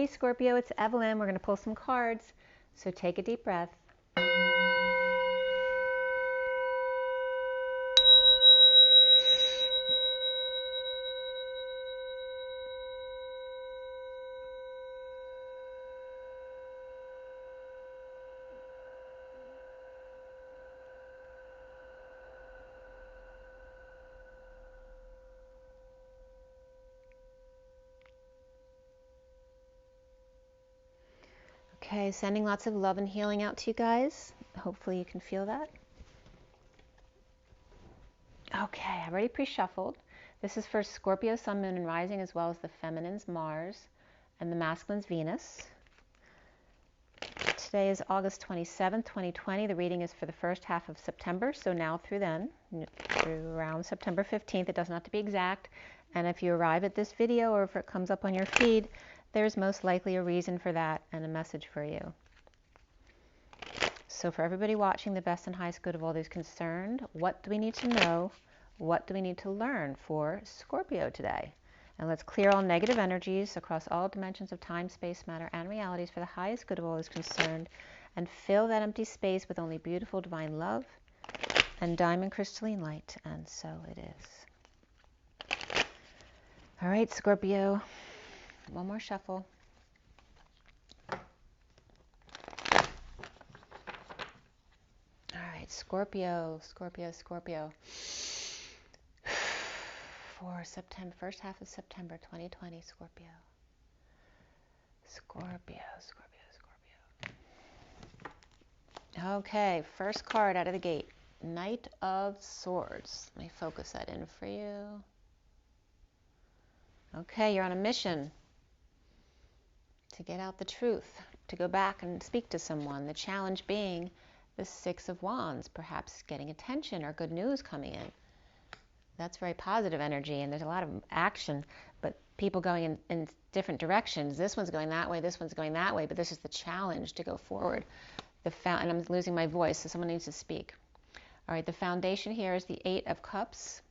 Hey Scorpio, it's Evelyn. We're going to pull some cards. So take a deep breath. Okay, sending lots of love and healing out to you guys. Hopefully you can feel that. Okay, I've already pre-shuffled. This is for Scorpio, Sun, Moon, and Rising, as well as the Feminine's Mars and the Masculine's Venus. Today is August 27th, 2020. The reading is for the first half of September, so now through then, through around September 15th. It doesn't have to be exact. And if you arrive at this video or if it comes up on your feed, there's most likely a reason for that and a message for you. So for everybody watching, the best and highest good of all those concerned, what do we need to know? What do we need to learn for Scorpio today? And let's clear all negative energies across all dimensions of time, space, matter, and realities for the highest good of all those concerned, and fill that empty space with only beautiful divine love and diamond crystalline light. And so it is. All right, Scorpio. One more shuffle. All right, Scorpio, Scorpio, Scorpio. For September, first half of September 2020, Scorpio. Scorpio, Scorpio, Scorpio. Okay, first card out of the gate. Knight of Swords. Let me focus that in for you. Okay, you're on a mission to get out the truth, to go back and speak to someone. The challenge being the Six of Wands, perhaps getting attention or good news coming in. That's very positive energy, and there's a lot of action, but people going in different directions. This one's going that way, this one's going that way, but this is the challenge to go forward. And I'm losing my voice, so someone needs to speak. All right, the foundation here is the Eight of Cups.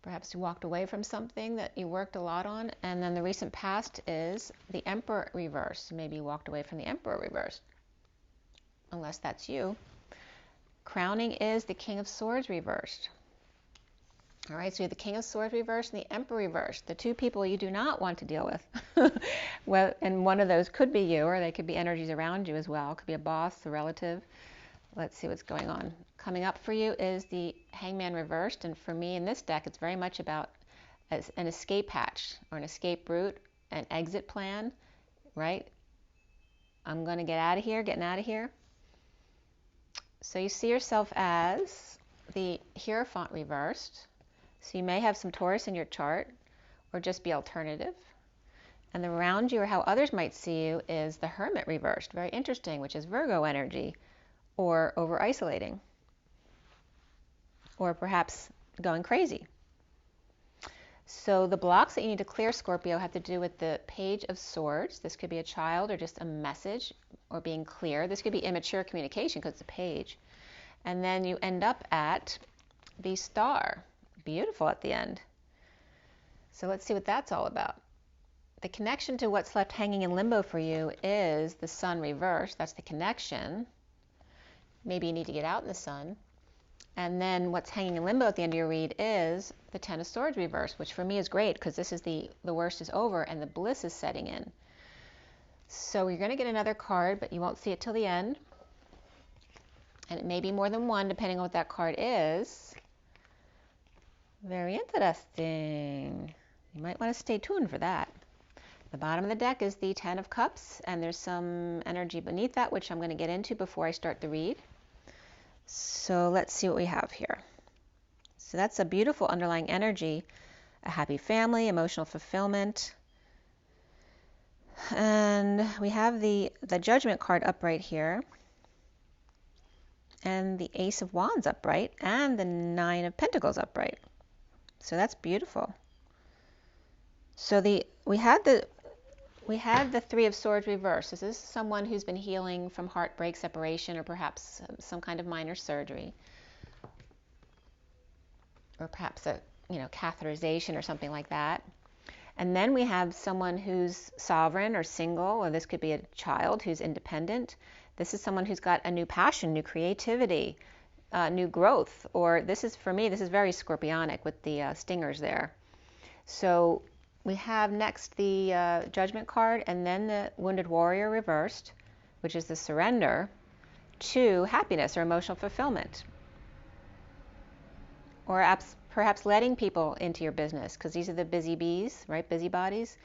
Perhaps you walked away from something that you worked a lot on, and then the recent past is the Emperor reversed. Maybe you walked away from the Emperor reversed, unless that's you. Crowning is the King of Swords reversed. All right, so you have the King of Swords reversed and the Emperor reversed, the two people you do not want to deal with. Well, and one of those could be you, or they could be energies around you as well. It could be a boss, a relative. Let's see what's going on. Coming up for you is the Hangman reversed, and for me in this deck, it's very much about an escape hatch or an escape route, an exit plan, right? I'm going to get out of here, getting out of here. So you see yourself as the Hierophant reversed. So you may have some Taurus in your chart, or just be alternative. And around you, or how others might see you, is the Hermit reversed. Very interesting, which is Virgo energy, or over-isolating, or perhaps going crazy. So the blocks that you need to clear, Scorpio, have to do with the Page of Swords. This could be a child, or just a message, or being clear. This could be immature communication, because it's a page. And then you end up at the Star. Beautiful at the end. So let's see what that's all about. The connection to what's left hanging in limbo for you is the Sun reversed. That's the connection. Maybe you need to get out in the sun. And then what's hanging in limbo at the end of your read is the Ten of Swords reversed, which for me is great because this is the worst is over and the bliss is setting in. So you're going to get another card, but you won't see it till the end. And it may be more than one depending on what that card is. Very interesting. You might want to stay tuned for that. The bottom of the deck is the Ten of Cups, and there's some energy beneath that, which I'm going to get into before I start the read. So let's see what we have here. So that's a beautiful underlying energy, a happy family, emotional fulfillment. And we have the Judgment card upright here, and the Ace of Wands upright, and the Nine of Pentacles upright. So that's beautiful. So we had the Three of Swords reversed. This is someone who's been healing from heartbreak, separation, or perhaps some kind of minor surgery, or perhaps a catheterization or something like that. And then we have someone who's sovereign or single, or this could be a child who's independent. This is someone who's got a new passion, new creativity, new growth. Or this is, for me, this is very scorpionic with the stingers there. So we have next the Judgment card, and then the Wounded Warrior reversed, which is the surrender to happiness or emotional fulfillment. Or perhaps letting people into your business, because these are the busy bees, right? Busybodies.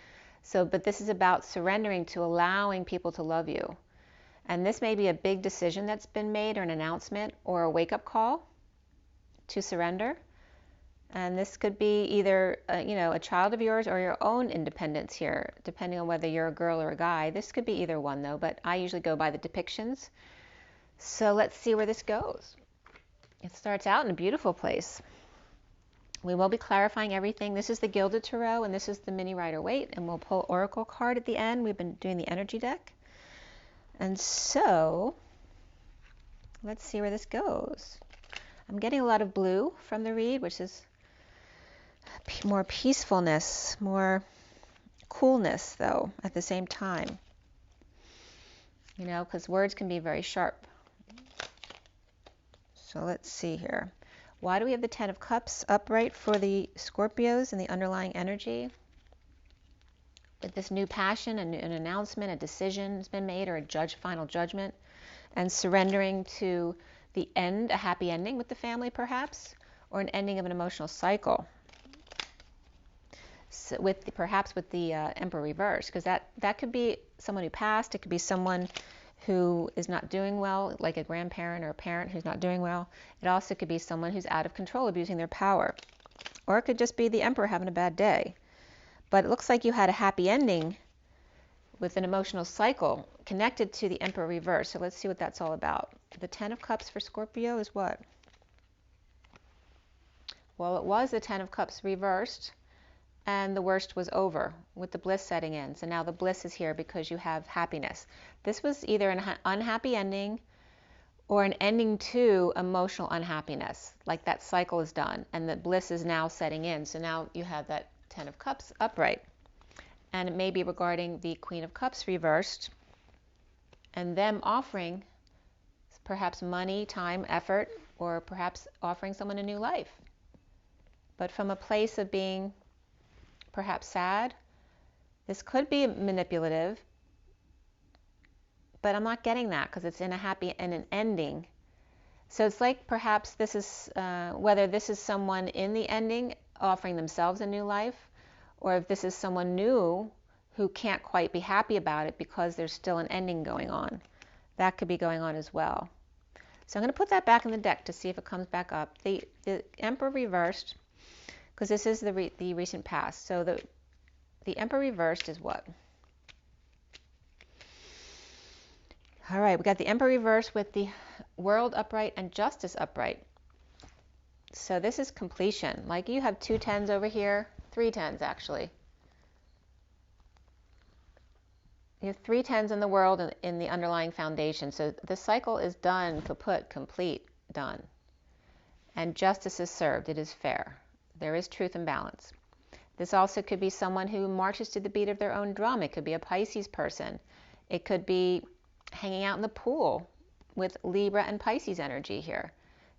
So, but this is about surrendering to allowing people to love you. And this may be a big decision that's been made, or an announcement, or a wake-up call to surrender. And this could be either, a child of yours or your own independence here, depending on whether you're a girl or a guy. This could be either one, though, but I usually go by the depictions. So let's see where this goes. It starts out in a beautiful place. We will be clarifying everything. This is the Gilded Tarot, and this is the Mini Rider-Waite, and we'll pull Oracle card at the end. We've been doing the energy deck. And so, let's see where this goes. I'm getting a lot of blue from the read, which is more peacefulness, more coolness, though, at the same time. Because words can be very sharp. So let's see here. Why do we have the Ten of Cups upright for the Scorpios and the underlying energy? With this new passion, an announcement, a decision has been made, or a final judgment, and surrendering to the end, a happy ending with the family perhaps, or an ending of an emotional cycle. So perhaps with the Emperor reverse, because that could be someone who passed, it could be someone who is not doing well, like a grandparent or a parent who's not doing well. It also could be someone who's out of control, abusing their power. Or it could just be the Emperor having a bad day. But it looks like you had a happy ending with an emotional cycle connected to the Emperor reverse. So let's see what that's all about. The Ten of Cups for Scorpio is what? Well, it was the Ten of Cups reversed, and the worst was over with the bliss setting in. So now the bliss is here because you have happiness. This was either an unhappy ending or an ending to emotional unhappiness, like that cycle is done and the bliss is now setting in. So now you have that Ten of Cups upright. And it may be regarding the Queen of Cups reversed, and them offering perhaps money, time, effort, or perhaps offering someone a new life. But from a place of being perhaps sad. This could be manipulative, but I'm not getting that because it's in a happy and an ending. So it's like perhaps this is, whether this is someone in the ending offering themselves a new life, or if this is someone new who can't quite be happy about it because there's still an ending going on. That could be going on as well. So I'm going to put that back in the deck to see if it comes back up. The Emperor reversed, because this is the recent past. So the Emperor reversed is what? All right, we got the Emperor reversed with the World upright and Justice upright. So this is completion. Like you have 2 tens over here, 3 tens actually. You have 3 tens in the World in the underlying foundation. So the cycle is done, kaput, complete, done. And justice is served. It is fair. There is truth and balance. This also could be someone who marches to the beat of their own drum. It could be a Pisces person. It could be hanging out in the pool with Libra and Pisces energy here.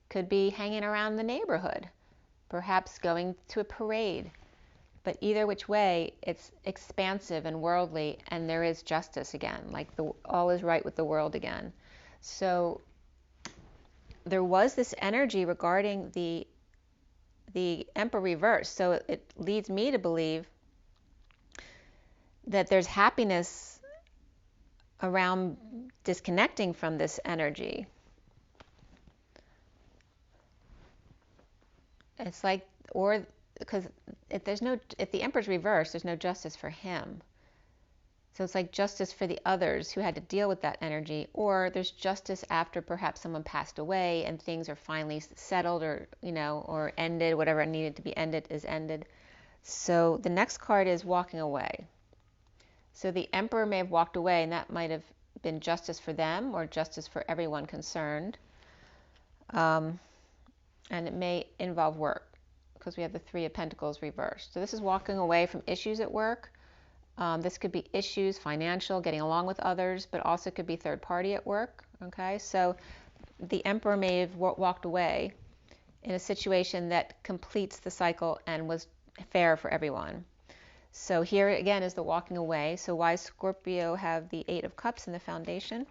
Could be hanging around the neighborhood, perhaps going to a parade. But either which way, it's expansive and worldly, and there is justice again, like all is right with the world again. So there was this energy regarding the Emperor reverse. So it leads me to believe that there's happiness around disconnecting from this energy. It's like, or because if the Emperor's reversed, there's no justice for him. So it's like justice for the others who had to deal with that energy, or there's justice after perhaps someone passed away and things are finally settled or ended, whatever needed to be ended is ended. So the next card is walking away. So the Emperor may have walked away, and that might have been justice for them or justice for everyone concerned. And it may involve work. because we have the Three of Pentacles reversed. So this is walking away from issues at work. This could be issues, financial, getting along with others, but also could be third party at work. Okay, so the Emperor may have walked away in a situation that completes the cycle and was fair for everyone. So here again is the walking away. So why Scorpio have the Eight of Cups in the foundation?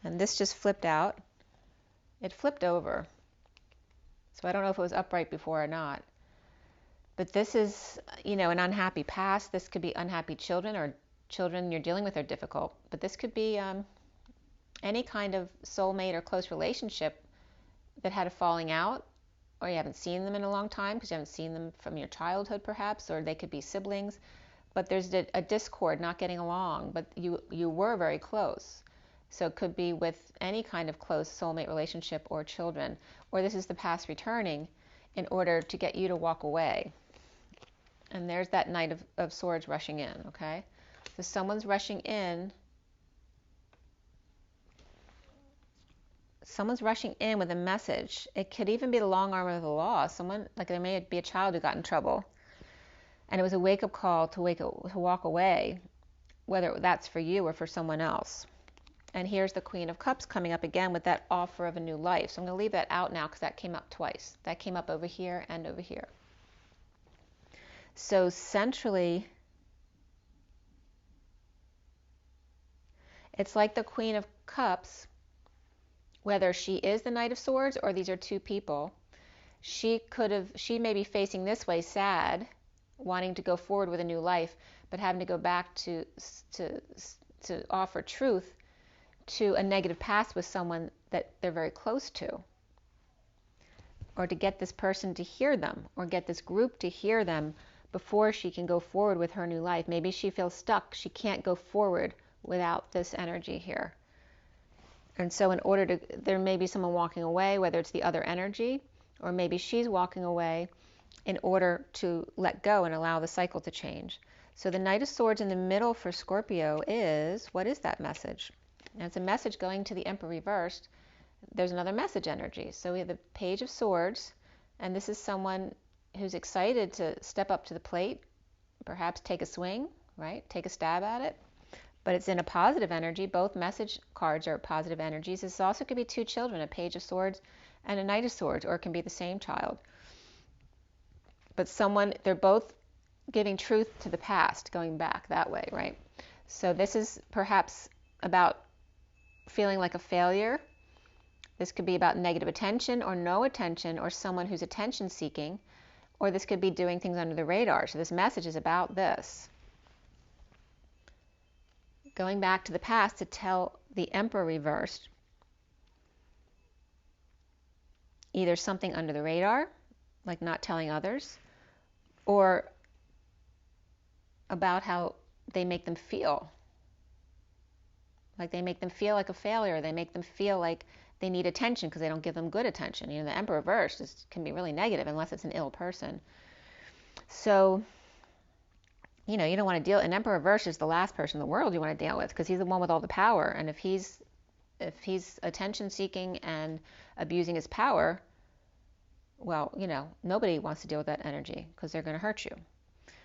And this just flipped out. It flipped over. So I don't know if it was upright before or not. But this is, an unhappy past. This could be unhappy children, or children you're dealing with are difficult. But this could be any kind of soulmate or close relationship that had a falling out, or you haven't seen them in a long time because you haven't seen them from your childhood perhaps, or they could be siblings. But there's a discord, not getting along, but you were very close. So it could be with any kind of close soulmate relationship or children. Or this is the past returning in order to get you to walk away. And there's that Knight of Swords rushing in, okay? So someone's rushing in. Someone's rushing in with a message. It could even be the long arm of the law. Someone, like there may be a child who got in trouble. And it was a wake-up call to walk away, whether that's for you or for someone else. And here's the Queen of Cups coming up again with that offer of a new life. So I'm going to leave that out now because that came up twice. That came up over here and over here. So centrally, it's like the Queen of Cups, whether she is the Knight of Swords or these are two people, she may be facing this way sad, wanting to go forward with a new life, but having to go back to offer truth to a negative past with someone that they're very close to, or to get this person to hear them, or get this group to hear them before she can go forward with her new life. Maybe she feels stuck. She can't go forward without this energy here. And so there may be someone walking away, whether it's the other energy, or maybe she's walking away in order to let go and allow the cycle to change. So the Knight of Swords in the middle for Scorpio is, what is that message? And it's a message going to the Emperor reversed. There's another message energy. So we have the Page of Swords, and this is someone who's excited to step up to the plate, perhaps take a swing, right? Take a stab at it. But it's in a positive energy. Both message cards are positive energies. This also could be two children, a Page of Swords and a Knight of Swords, or it can be the same child. But they're both giving truth to the past, going back that way, right? So this is perhaps about feeling like a failure. This could be about negative attention or no attention, or someone who's attention seeking, or this could be doing things under the radar. So this message is about this. Going back to the past to tell the Emperor reversed either something under the radar, like not telling others, or about how they make them feel. Like they make them feel like a failure. They make them feel like they need attention because they don't give them good attention. The Emperor reversed can be really negative unless it's an ill person. So, you don't want to deal. An Emperor reversed is the last person in the world you want to deal with because he's the one with all the power. And if he's attention seeking and abusing his power, well, nobody wants to deal with that energy because they're going to hurt you.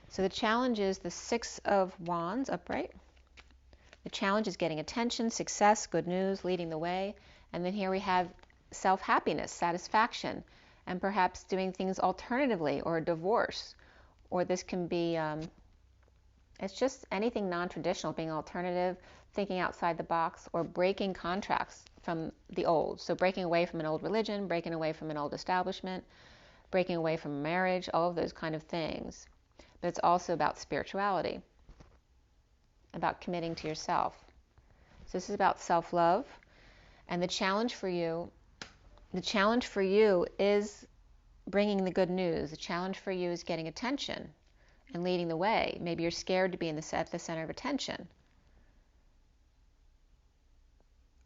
So the challenge is the Six of Wands upright. The challenge is getting attention, success, good news, leading the way. And then here we have self-happiness, satisfaction, and perhaps doing things alternatively, or a divorce. Or this can be, it's just anything non-traditional, being alternative, thinking outside the box, or breaking contracts from the old. So breaking away from an old religion, breaking away from an old establishment, breaking away from marriage, all of those kind of things. But it's also about spirituality, about committing to yourself. So this is about self-love. And the challenge for you is bringing the good news. The challenge for you is getting attention and leading the way. Maybe you're scared to be at the center of attention.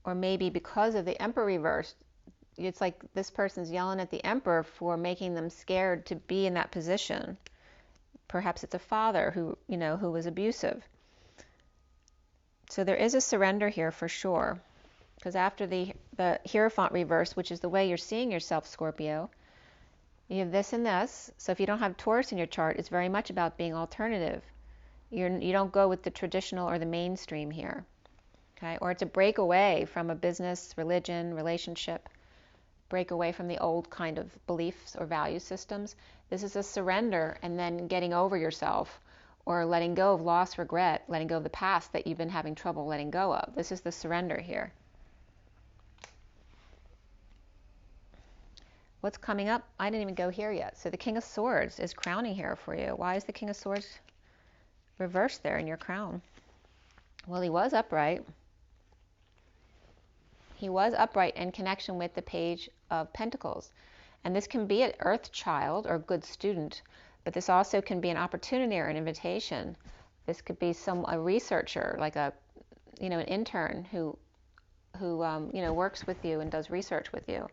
Or maybe because of the Emperor reversed, it's like this person's yelling at the Emperor for making them scared to be in that position. Perhaps it's a father who was abusive. So there is a surrender here for sure. Because after the Hierophant reverse, which is the way you're seeing yourself, Scorpio, You have this and this. So if you don't have Taurus in your chart, it's very much about being alternative. You don't go with the traditional or the mainstream here. Okay? Or it's a break away from a business, religion, relationship, break away from the old kind of beliefs or value systems. This is a surrender and then getting over yourself, or letting go of loss, regret, letting go of the past that you've been having trouble letting go of. This is the surrender here. What's coming up? I didn't even go here yet. So the King of Swords is crowning here for you. Why is the King of Swords reversed there in your crown? Well, he was upright. He was upright in connection with the Page of Pentacles. And this can be an earth child or good student, but this also can be an opportunity or an invitation. This could be a researcher, like an intern who works with you and does research with you.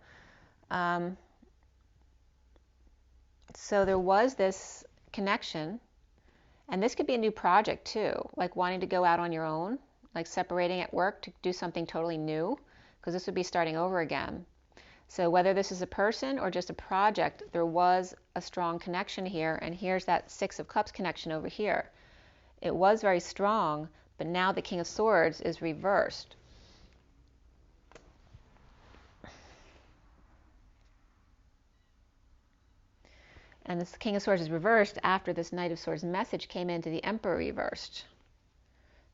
So there was this connection, and this could be a new project too, like wanting to go out on your own, like separating at work to do something totally new, because this would be starting over again. So whether this is a person or just a project, there was a strong connection here, and here's that Six of Cups connection over here. It was very strong, but now the King of Swords is reversed. And this King of Swords is reversed after this Knight of Swords message came into the Emperor reversed.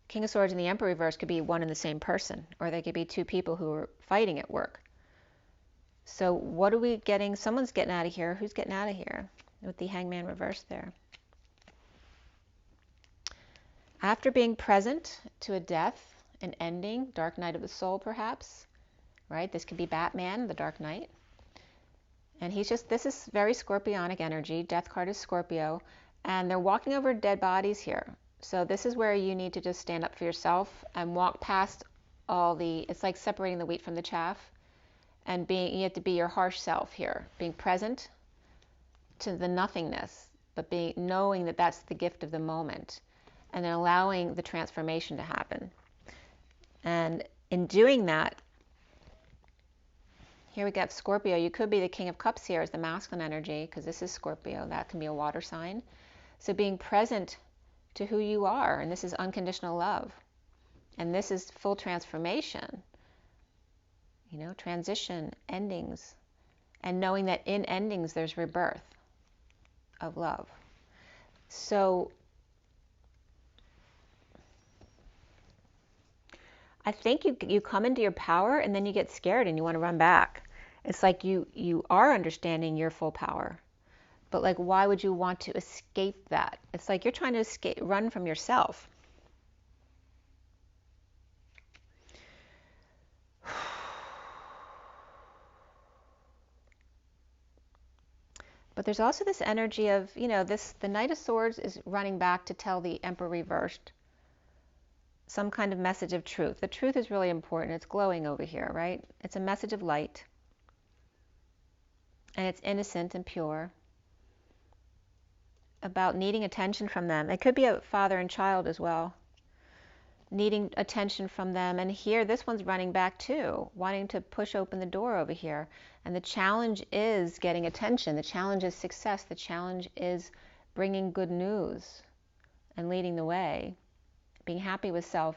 King of Swords and the Emperor reversed could be one and the same person, or they could be two people who are fighting at work. So what are we getting? Someone's getting out of here. Who's getting out of here with the Hangman reversed there? After being present to a death, an ending, Dark Night of the Soul perhaps, right? This could be Batman, the Dark Knight. And this is very Scorpionic energy. Death card is Scorpio. And they're walking over dead bodies here. So this is where you need to just stand up for yourself and walk past it's like separating the wheat from the chaff. And you have to be your harsh self here. Being present to the nothingness, but knowing that that's the gift of the moment. And then allowing the transformation to happen. And in doing that, here we get Scorpio. You could be the King of Cups here as the masculine energy, because this is Scorpio. That can be a water sign. So being present to who you are, and this is unconditional love. And this is full transformation. Transition, endings. And knowing that in endings there's rebirth of love. So I think you come into your power and then you get scared and you want to run back. It's like you are understanding your full power. But like, why would you want to escape that? It's like you're trying to run from yourself. But there's also this energy of, the Knight of Swords is running back to tell the Emperor reversed some kind of message of truth. The truth is really important. It's glowing over here, right? It's a message of light. And it's innocent and pure. About needing attention from them. It could be a father and child as well. Needing attention from them. And here, this one's running back too. Wanting to push open the door over here. And the challenge is getting attention. The challenge is success. The challenge is bringing good news and leading the way. Being happy with self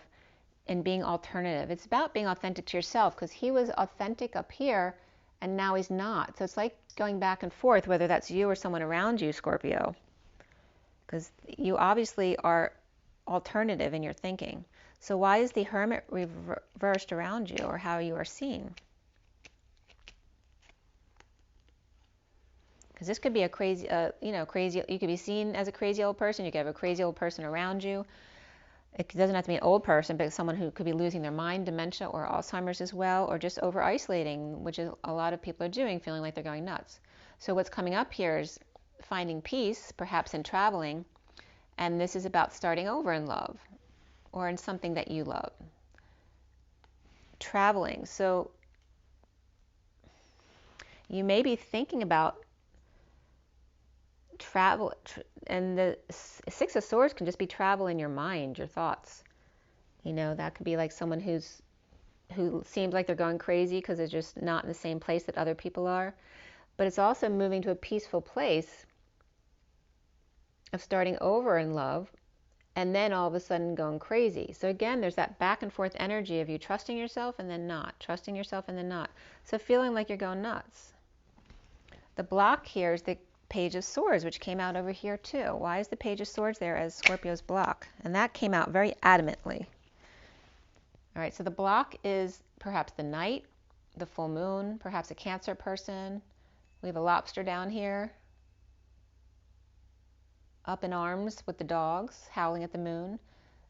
and being alternative. It's about being authentic to yourself, because he was authentic up here and now he's not. So it's like going back and forth, whether that's you or someone around you, Scorpio. Because you obviously are alternative in your thinking. So why is the Hermit reversed around you, or how you are seen? Because this could be a crazy, you could be seen as a crazy old person. You could have a crazy old person around you. It doesn't have to be an old person, but someone who could be losing their mind, dementia, or Alzheimer's as well, or just over-isolating, which is a lot of people are doing, feeling like they're going nuts. So what's coming up here is finding peace, perhaps in traveling, and this is about starting over in love, or in something that you love. Traveling. So you may be thinking about travel, and the Six of Swords can just be travel in your mind, your thoughts. That could be like someone who seems like they're going crazy because they're just not in the same place that other people are. but it's also moving to a peaceful place of starting over in love, and then all of a sudden going crazy. So again, there's that back and forth energy of you trusting yourself and then not, trusting yourself and then not. So feeling like you're going nuts. The block here is the Page of Swords, which came out over here too. Why is the Page of Swords there as Scorpio's block? And that came out very adamantly. All right, so the block is perhaps the night, the full moon, perhaps a Cancer person. We have a lobster down here, up in arms with the dogs, howling at the moon.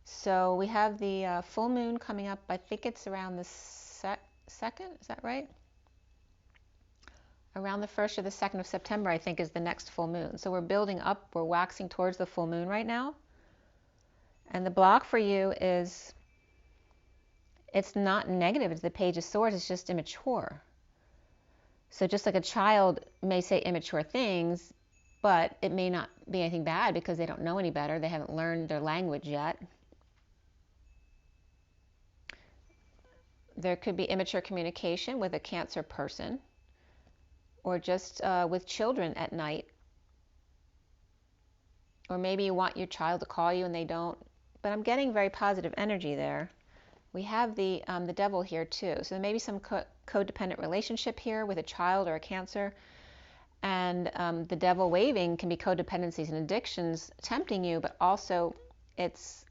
So we have the full moon coming up. I think it's around the 2nd, is that right? Around the 1st or the 2nd of September, I think, is the next full moon. So we're building up, we're waxing towards the full moon right now. And the block for you is, it's not negative, it's the Page of Swords, it's just immature. So just like a child may say immature things, but it may not be anything bad because they don't know any better, they haven't learned their language yet. There could be immature communication with a Cancer person, or just with children at night. Or maybe you want your child to call you and they don't, but I'm getting very positive energy there. We have the devil here too, so there may be some codependent relationship here with a child or a Cancer, and the devil waving can be codependencies and addictions tempting you, but also it's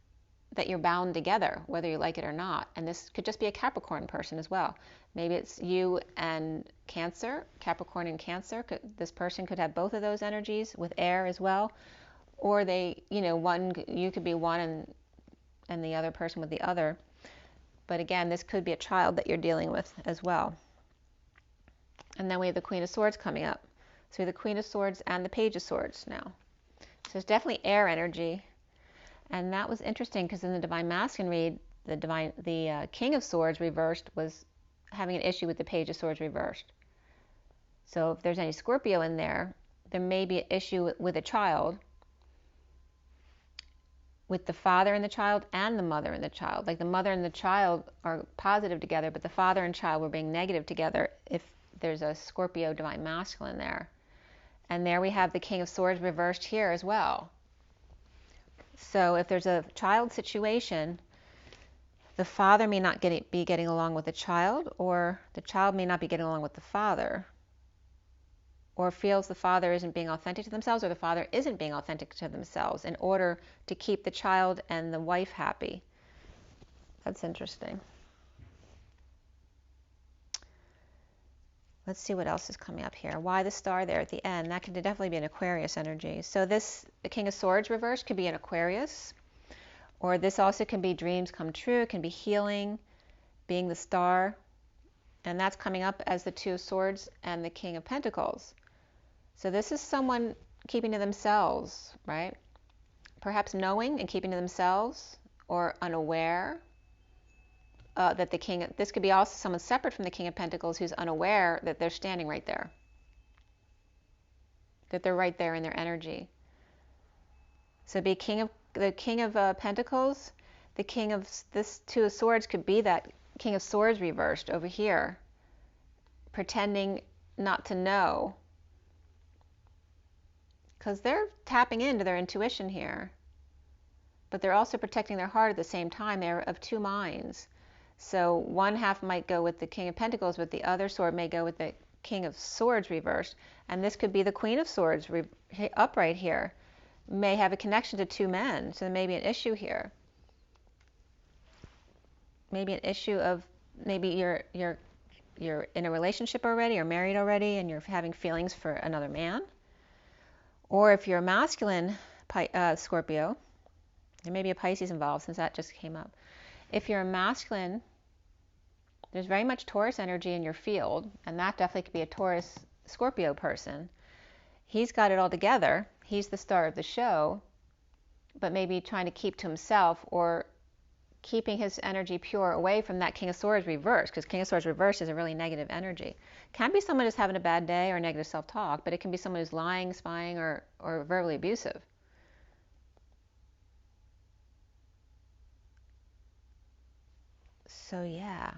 that you're bound together, whether you like it or not. And this could just be a Capricorn person as well. Maybe it's you and Cancer, Capricorn and Cancer. This person could have both of those energies with air as well. Or they, you could be one and the other person with the other. But again, this could be a child that you're dealing with as well. And then we have the Queen of Swords coming up. So we have the Queen of Swords and the Page of Swords now. So it's definitely air energy. And that was interesting because in the Divine Masculine read, the King of Swords reversed was having an issue with the Page of Swords reversed. So if there's any Scorpio in there, there may be an issue with a child, with the father and the child and the mother and the child. Like the mother and the child are positive together, but the father and child were being negative together if there's a Scorpio Divine Masculine there. And there we have the King of Swords reversed here as well. So if there's a child situation, the father may not be getting along with the child, or the child may not be getting along with the father, or feels the father isn't being authentic to themselves, or the father isn't being authentic to themselves in order to keep the child and the wife happy. That's interesting. Let's see what else is coming up here. Why the star there at the end? That could definitely be an Aquarius energy. So this, the King of Swords reversed, could be an Aquarius. Or this also can be dreams come true. It can be healing, being the star. And that's coming up as the Two of Swords and the King of Pentacles. So this is someone keeping to themselves, right? Perhaps knowing and keeping to themselves, or unaware. That the King, this could be also someone separate from the King of Pentacles who's unaware that they're standing right there. That they're right there in their energy. So be the King of Pentacles, the King of this Two of Swords could be that King of Swords reversed over here, pretending not to know. Because they're tapping into their intuition here. But they're also protecting their heart at the same time. They're of two minds. So one half might go with the King of Pentacles, but the other sword may go with the King of Swords reversed. And this could be the Queen of Swords upright here. May have a connection to two men. So there may be an issue here. Maybe an issue of, maybe you're in a relationship already or married already and you're having feelings for another man. Or if you're a masculine Scorpio, there may be a Pisces involved since that just came up. If you're a masculine, there's very much Taurus energy in your field, and that definitely could be a Taurus Scorpio person. He's got it all together. He's the star of the show, but maybe trying to keep to himself or keeping his energy pure away from that King of Swords reverse, because King of Swords reverse is a really negative energy. Can be someone who's having a bad day or negative self-talk, but it can be someone who's lying, spying, or verbally abusive. So yeah.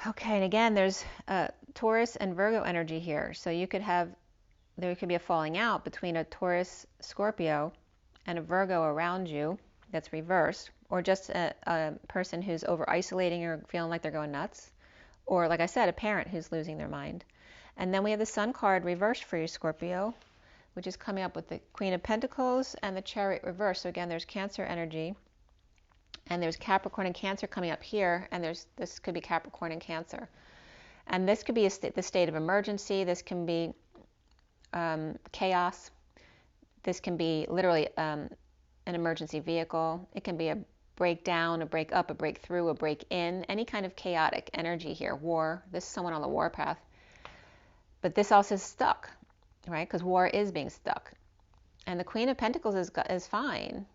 Okay, and again, there's Taurus and Virgo energy here. So there could be a falling out between a Taurus Scorpio and a Virgo around you that's reversed, or just a person who's over isolating or feeling like they're going nuts, or like I said, a parent who's losing their mind. And then we have the Sun card reversed for you, Scorpio, which is coming up with the Queen of Pentacles and the Chariot reversed. So again, there's Cancer energy, and there's Capricorn and Cancer coming up here, and this could be Capricorn and Cancer. And this could be the state of emergency. This can be chaos. This can be literally an emergency vehicle. It can be a breakdown, a break up, a breakthrough, a break in, any kind of chaotic energy here. War. This is someone on the war path. But this also is stuck, right? Because war is being stuck. And the Queen of Pentacles is fine.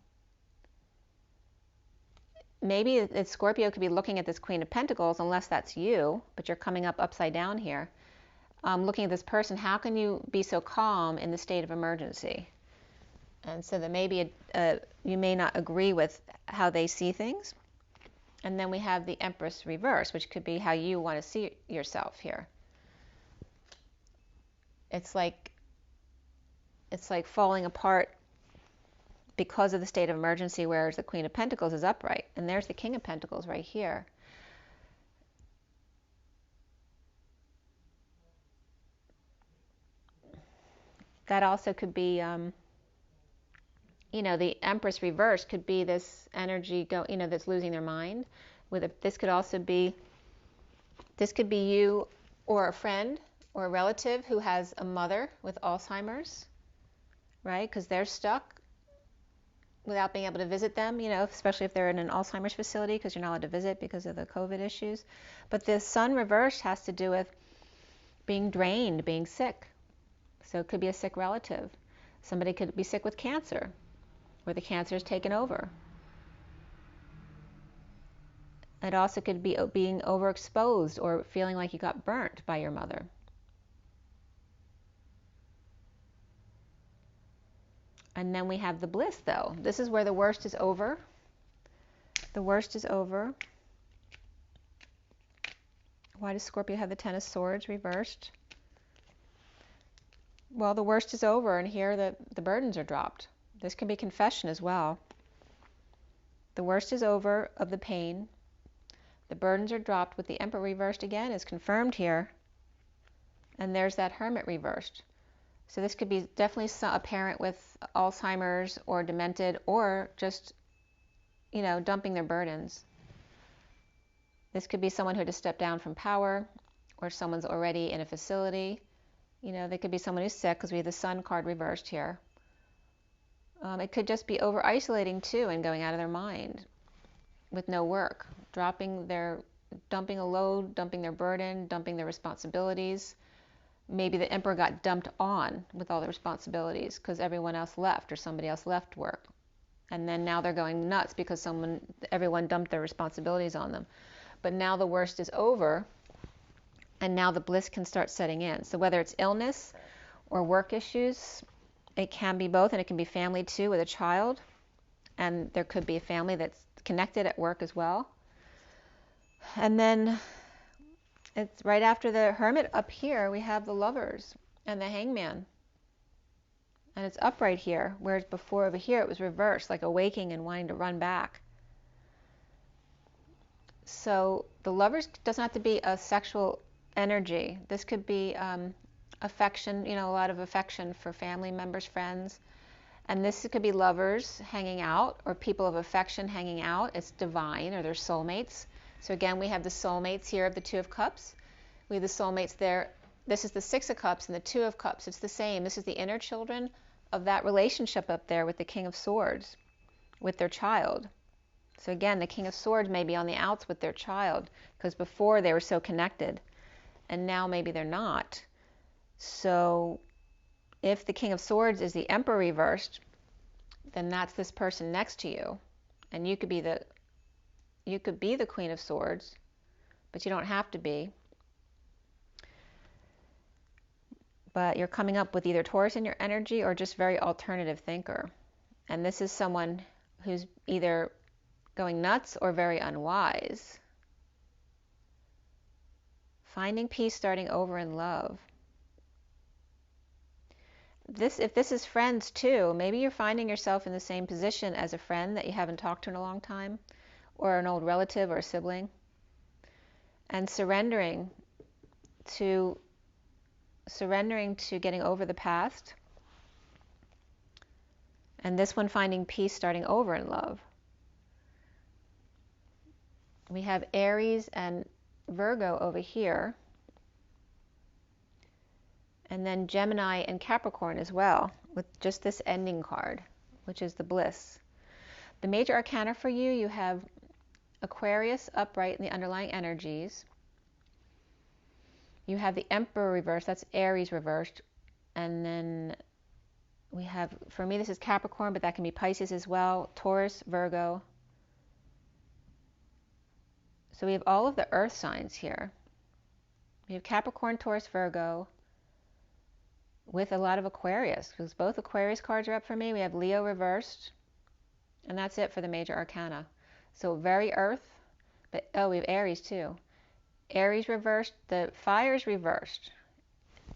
Maybe it's Scorpio could be looking at this Queen of Pentacles, unless that's you, but you're coming up upside down here. Looking at this person, how can you be so calm in the state of emergency? And so that maybe you may not agree with how they see things. And then we have the Empress reverse, which could be how you want to see yourself here. It's like falling apart because of the state of emergency, whereas the Queen of Pentacles is upright. And there's the King of Pentacles right here. That also could be, the Empress reverse could be this energy that's losing their mind. This could be you or a friend or a relative who has a mother with Alzheimer's, right? Because they're stuck without being able to visit them, especially if they're in an Alzheimer's facility, because you're not allowed to visit because of the COVID issues. But the Sun reversed has to do with being drained, being sick. So it could be a sick relative. Somebody could be sick with cancer, where the cancer is taken over. It also could be being overexposed or feeling like you got burnt by your mother. And then we have the bliss, though. This is where the worst is over. The worst is over. Why does Scorpio have the Ten of Swords reversed? Well, the worst is over, and here the burdens are dropped. This can be confession as well. The worst is over of the pain. The burdens are dropped. With the Emperor reversed again is confirmed here. And there's that Hermit reversed. So this could be definitely a parent with Alzheimer's or demented, or just, dumping their burdens. This could be someone who had to step down from power, or someone's already in a facility. They could be someone who's sick, because we have the Sun card reversed here. It could just be over-isolating, too, and going out of their mind with no work. Dumping a load, dumping their burden, dumping their responsibilities. Maybe the Emperor got dumped on with all the responsibilities because everyone else left, or somebody else left work. And then now they're going nuts because everyone dumped their responsibilities on them. But now the worst is over, and now the bliss can start setting in. So whether it's illness or work issues, it can be both, and it can be family too, with a child. And there could be a family that's connected at work as well. And then it's right after the Hermit up here, we have the Lovers and the Hangman. And it's upright here, whereas before over here it was reversed, like awaking and wanting to run back. So the Lovers doesn't have to be a sexual energy. This could be affection, a lot of affection for family members, friends. And this could be lovers hanging out, or people of affection hanging out. It's divine, or they're soulmates. So again, we have the soulmates here of the Two of Cups. We have the soulmates there. This is the Six of Cups and the Two of Cups. It's the same. This is the inner children of that relationship up there with the King of Swords, with their child. So again, the King of Swords may be on the outs with their child, because before they were so connected, and now maybe they're not. So if the King of Swords is the Emperor reversed, then that's this person next to you, and you could be the Queen of Swords, but you don't have to be. But you're coming up with either Taurus in your energy or just very alternative thinker. And this is someone who's either going nuts or very unwise. Finding peace, starting over in love. If this is friends too, maybe you're finding yourself in the same position as a friend that you haven't talked to in a long time, or an old relative or a sibling, and surrendering to getting over the past. And this one, finding peace, starting over in love. We have Aries and Virgo over here. And then Gemini and Capricorn as well, with just this ending card, which is the bliss. The major arcana for you, you have Aquarius upright in the underlying energies. You have the Emperor reversed, that's Aries reversed. And then we have, for me this is Capricorn, but that can be Pisces as well, Taurus, Virgo. So we have all of the earth signs here. We have Capricorn, Taurus, Virgo, with a lot of Aquarius, because both Aquarius cards are up for me. We have Leo reversed, and that's it for the major arcana. So very earth, but oh, we have Aries too. Aries reversed, the fire's reversed,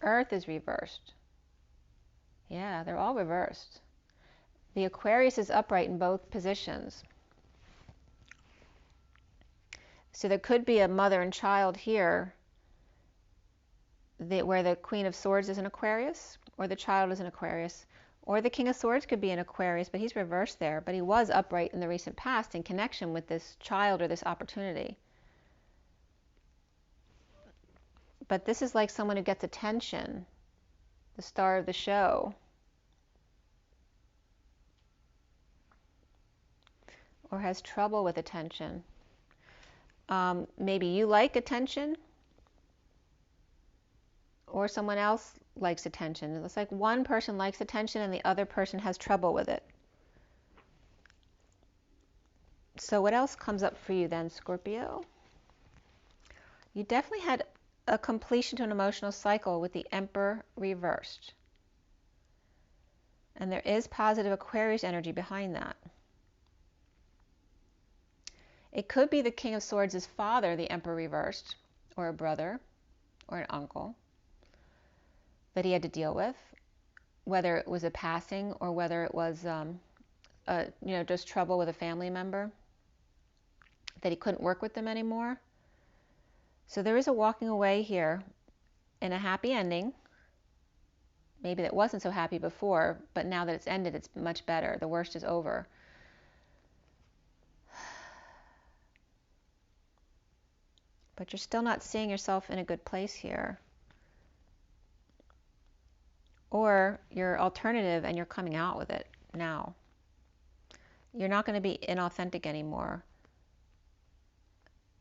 earth is reversed. Yeah, they're all reversed. The Aquarius is upright in both positions. So there could be a mother and child here where the Queen of Swords is an Aquarius, or the child is an Aquarius, or the King of Swords could be an Aquarius, but he's reversed there, but he was upright in the recent past in connection with this child or this opportunity. But this is like someone who gets attention, the star of the show, or has trouble with attention. Maybe you like attention, or someone else likes attention. It's like one person likes attention and the other person has trouble with it. So what else comes up for you then, Scorpio? You definitely had a completion to an emotional cycle with the Emperor reversed. And there is positive Aquarius energy behind that. It could be the King of Swords' father, the Emperor reversed, or a brother, or an uncle, that he had to deal with, whether it was a passing or whether it was, just trouble with a family member, that he couldn't work with them anymore. So there is a walking away here in a happy ending. Maybe that wasn't so happy before, but now that it's ended, it's much better. The worst is over. But you're still not seeing yourself in a good place here. Or you're alternative and you're coming out with it now. You're not going to be inauthentic anymore.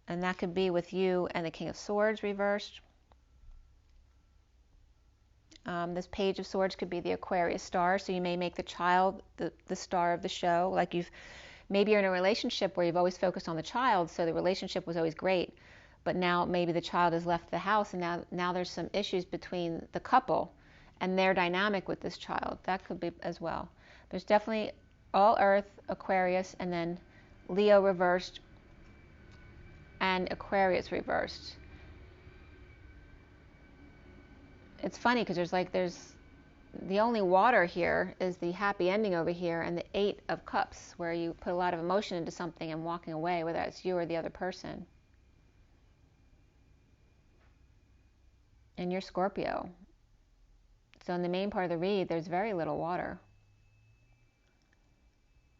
And that could be with you and the King of Swords reversed. This Page of Swords could be the Aquarius star, so you may make the child the star of the show. Like maybe you're in a relationship where you've always focused on the child, so the relationship was always great. But now maybe the child has left the house, and now there's some issues between the couple and their dynamic with this child. That could be as well. There's definitely all earth, Aquarius, and then Leo reversed and Aquarius reversed. It's funny because there's the only water here is the happy ending over here, and the 8 of Cups, where you put a lot of emotion into something and walking away, whether it's you or the other person. And you're Scorpio. So in the main part of the read, there's very little water.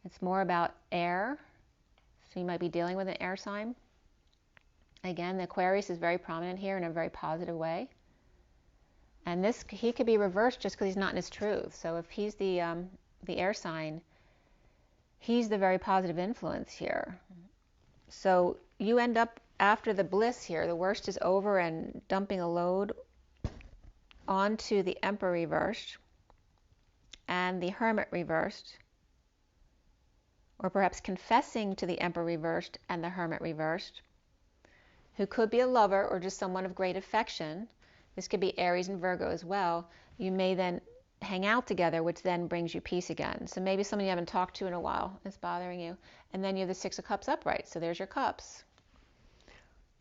It's more about air. So you might be dealing with an air sign. Again, the Aquarius is very prominent here in a very positive way. And he could be reversed just because he's not in his truth. So if he's the air sign, he's the very positive influence here. So you end up after the bliss here, the worst is over, and dumping a load onto the Emperor reversed and the Hermit reversed, or perhaps confessing to the Emperor reversed and the Hermit reversed, who could be a lover or just someone of great affection. This could be Aries and Virgo as well. You may then hang out together, which then brings you peace again. So maybe someone you haven't talked to in a while is bothering you. And then you have the 6 of Cups upright. So there's your cups.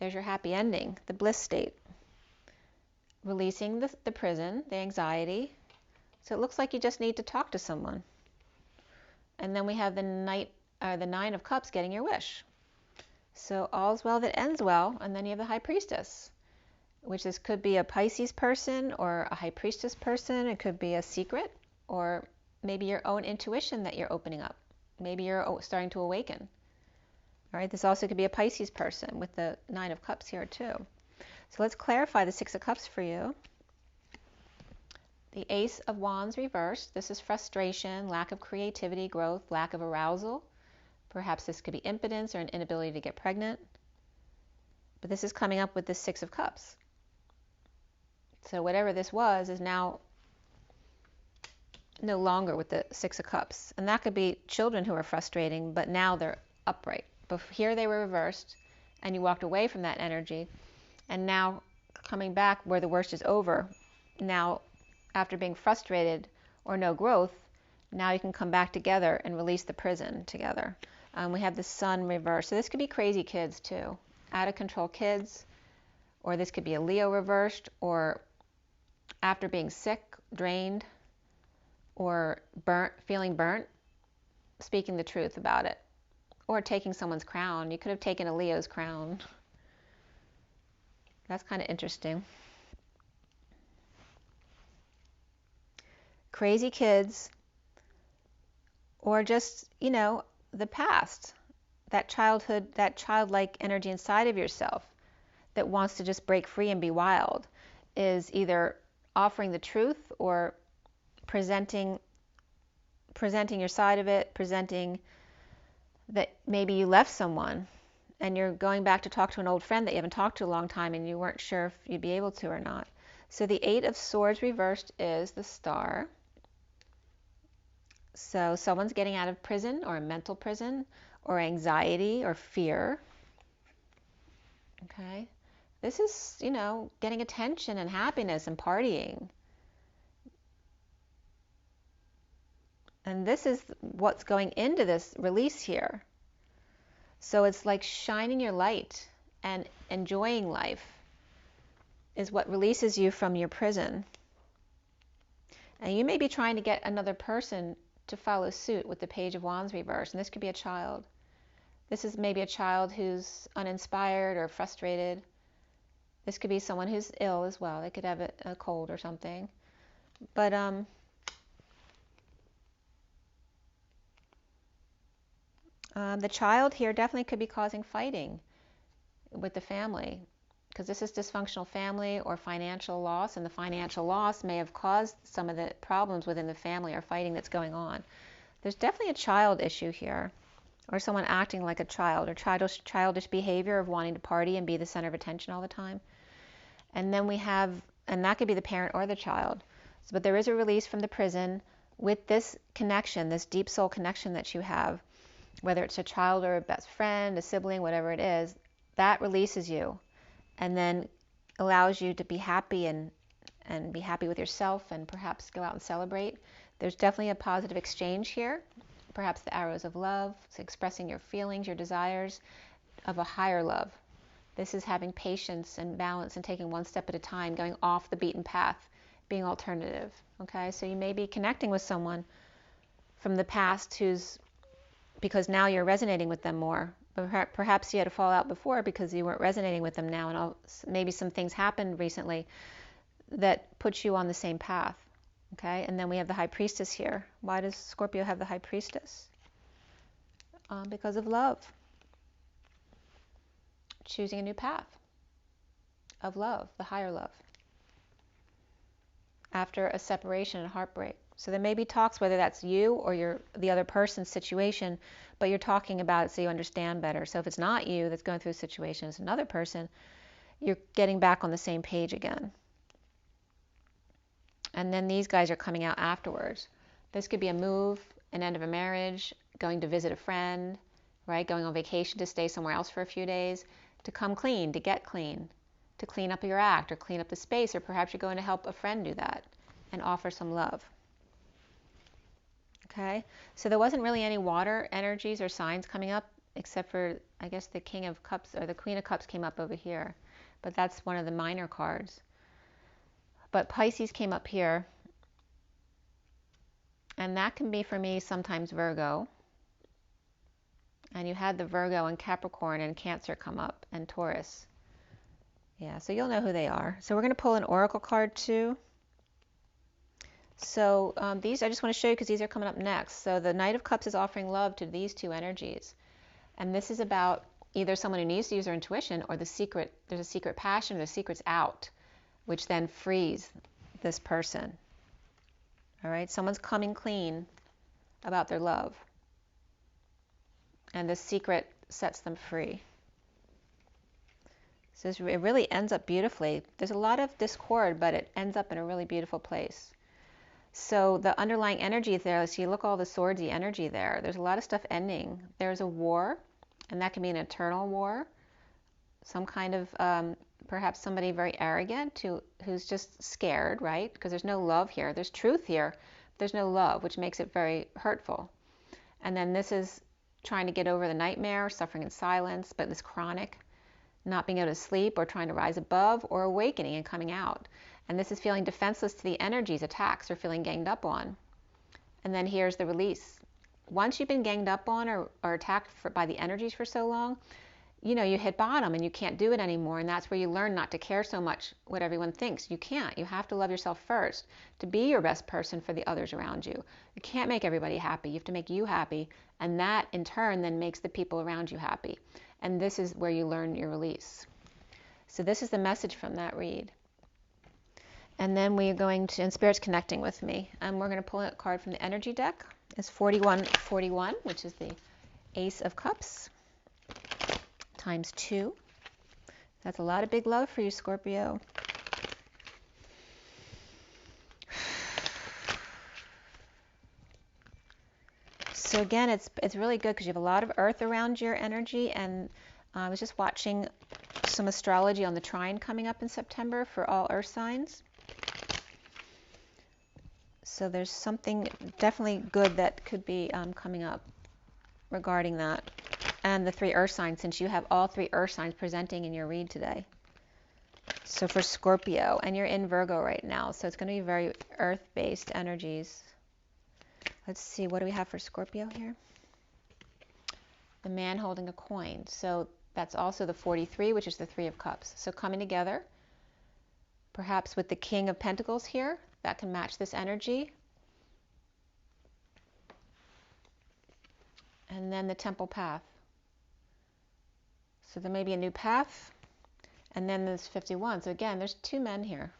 There's your happy ending, the bliss state. releasing the prison, the anxiety. So it looks like you just need to talk to someone. And then we have the Nine of Cups, getting your wish. So all's well that ends well. And then you have the High Priestess, which could be a Pisces person or a High Priestess person. It could be a secret, or maybe your own intuition that you're opening up. Maybe you're starting to awaken. All right, this also could be a Pisces person with the Nine of Cups here too. So let's clarify the Six of Cups for you. The Ace of Wands reversed. This is frustration, lack of creativity, growth, lack of arousal. Perhaps this could be impotence or an inability to get pregnant. But this is coming up with the Six of Cups. So whatever this was is now no longer with the Six of Cups. And that could be children who are frustrating, but now they're upright. But here they were reversed, and you walked away from that energy. And now coming back where the worst is over, now after being frustrated or no growth, now you can come back together and release the prison together. We have the Sun reversed. So this could be crazy kids too, out of control kids, or this could be a Leo reversed, or after being sick, drained, or burnt, feeling burnt, speaking the truth about it, or taking someone's crown. You could have taken a Leo's crown. That's kind of interesting. Crazy kids, or just, you know, the past, that childhood, that childlike energy inside of yourself that wants to just break free and be wild, is either offering the truth or presenting your side of it, presenting that maybe you left someone and you're going back to talk to an old friend that you haven't talked to a long time and you weren't sure if you'd be able to or not. So the Eight of Swords reversed is the Star. So someone's getting out of prison, or a mental prison, or anxiety or fear. Okay. This is, you know, getting attention and happiness and partying. And this is what's going into this release here. So it's like shining your light and enjoying life is what releases you from your prison. And you may be trying to get another person to follow suit with the Page of Wands reversed. And this could be a child. This is maybe a child who's uninspired or frustrated. This could be someone who's ill as well. They could have a cold or something. But the child here definitely could be causing fighting with the family, because this is dysfunctional family or financial loss, and the financial loss may have caused some of the problems within the family or fighting that's going on. There's definitely a child issue here, or someone acting like a child, or childish behavior of wanting to party and be the center of attention all the time. And then we have, and that could be the parent or the child. So, but there is a release from the prison with this connection, this deep soul connection that you have, whether it's a child or a best friend, a sibling, whatever it is, that releases you and then allows you to be happy and be happy with yourself and perhaps go out and celebrate. There's definitely a positive exchange here, perhaps the arrows of love, so expressing your feelings, your desires of a higher love. This is having patience and balance and taking one step at a time, going off the beaten path, being alternative. Okay, so you may be connecting with someone from the past because now you're resonating with them more. But perhaps you had a fallout before because you weren't resonating with them now, and maybe some things happened recently that put you on the same path. Okay, and then we have the High Priestess here. Why does Scorpio have the High Priestess? Because of love. Choosing a new path of love, the higher love, after a separation and heartbreak. So there may be talks, whether that's you or the other person's situation, but you're talking about it so you understand better. So if it's not you that's going through a situation, it's another person, you're getting back on the same page again. And then these guys are coming out afterwards. This could be a move, an end of a marriage, going to visit a friend, right? Going on vacation to stay somewhere else for a few days, to come clean, to get clean, to clean up your act or clean up the space, or perhaps you're going to help a friend do that and offer some love. Okay, so there wasn't really any water energies or signs coming up, except for, I guess, the King of Cups or the Queen of Cups came up over here, but that's one of the minor cards. But Pisces came up here, and that can be for me sometimes Virgo. And you had the Virgo and Capricorn and Cancer come up, and Taurus. Yeah, so you'll know who they are. So we're going to pull an oracle card too. So these I just want to show you because these are coming up next. So the Knight of Cups is offering love to these two energies. And this is about either someone who needs to use their intuition or there's a secret passion or the secret's out, which then frees this person. All right, someone's coming clean about their love. And the secret sets them free. So it really ends up beautifully. There's a lot of discord, but it ends up in a really beautiful place. So the underlying energy there, so you look all the swordsy energy there. There's a lot of stuff ending. There's a war, and that can be an eternal war. Some kind of, perhaps somebody very arrogant who's just scared, right? Because there's no love here. There's truth here. But there's no love, which makes it very hurtful. And then this is trying to get over the nightmare, suffering in silence, but this chronic, not being able to sleep or trying to rise above or awakening and coming out. And this is feeling defenseless to the energies, attacks, or feeling ganged up on. And then here's the release. Once you've been ganged up on or attacked by the energies for so long, you know, you hit bottom and you can't do it anymore. And that's where you learn not to care so much what everyone thinks. You can't. You have to love yourself first to be your best person for the others around you. You can't make everybody happy. You have to make you happy. And that in turn then makes the people around you happy. And this is where you learn your release. So this is the message from that read. And then we are going to, and Spirit's connecting with me. And we're going to pull a card from the energy deck. It's 4141, which is the Ace of Cups, times 2. That's a lot of big love for you, Scorpio. So again, it's really good because you have a lot of earth around your energy. And I was just watching some astrology on the trine coming up in September for all earth signs. So there's something definitely good that could be coming up regarding that. And the 3 earth signs, since you have all 3 earth signs presenting in your read today. So for Scorpio, and you're in Virgo right now, so it's going to be very earth-based energies. Let's see, what do we have for Scorpio here? The man holding a coin. So that's also the 43, which is the 3 of Cups. So coming together, perhaps with the King of Pentacles here, that can match this energy. And then the Temple Path. So there may be a new path. And then there's 51. So again, there's 2 men here.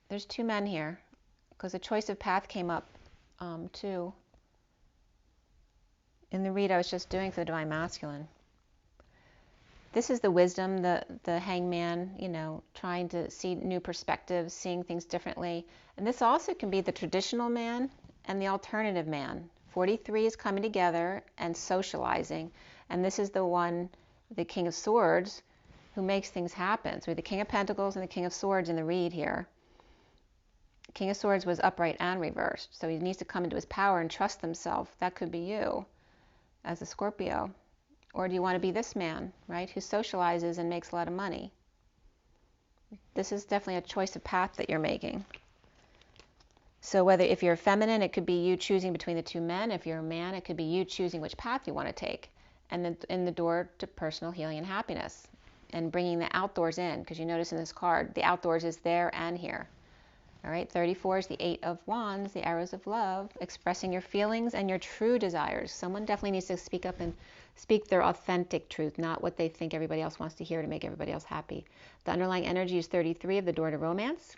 There's 2 men here. Because the choice of path came up too. In the read I was just doing for the Divine Masculine. This is the wisdom, the hangman, you know, trying to see new perspectives, seeing things differently. And this also can be the traditional man and the alternative man. 43 is coming together and socializing. And this is the one, the King of Swords, who makes things happen. So we have the King of Pentacles and the King of Swords in the read here. King of Swords was upright and reversed. So he needs to come into his power and trust himself. That could be you as a Scorpio. Or do you want to be this man, right, who socializes and makes a lot of money? This is definitely a choice of path that you're making. So whether if you're feminine, it could be you choosing between the 2 men. If you're a man, it could be you choosing which path you want to take. And then in the door to personal healing and happiness. And bringing the outdoors in, because you notice in this card, the outdoors is there and here. All right, 34 is the 8 of Wands, the arrows of love, expressing your feelings and your true desires. Someone definitely needs to speak up and speak their authentic truth, not what they think everybody else wants to hear to make everybody else happy. The underlying energy is 33 of the door to romance.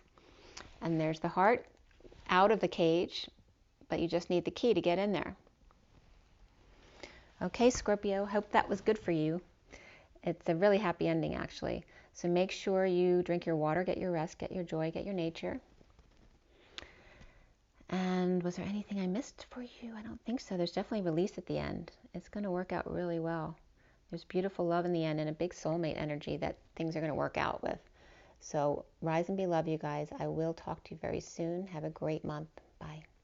And there's the heart out of the cage, but you just need the key to get in there. Okay, Scorpio, hope that was good for you. It's a really happy ending, actually. So make sure you drink your water, get your rest, get your joy, get your nature. And was there anything I missed for you? I don't think so. There's definitely release at the end. It's going to work out really well. There's beautiful love in the end and a big soulmate energy that things are going to work out with. So rise and be loved, you guys. I will talk to you very soon. Have a great month. Bye.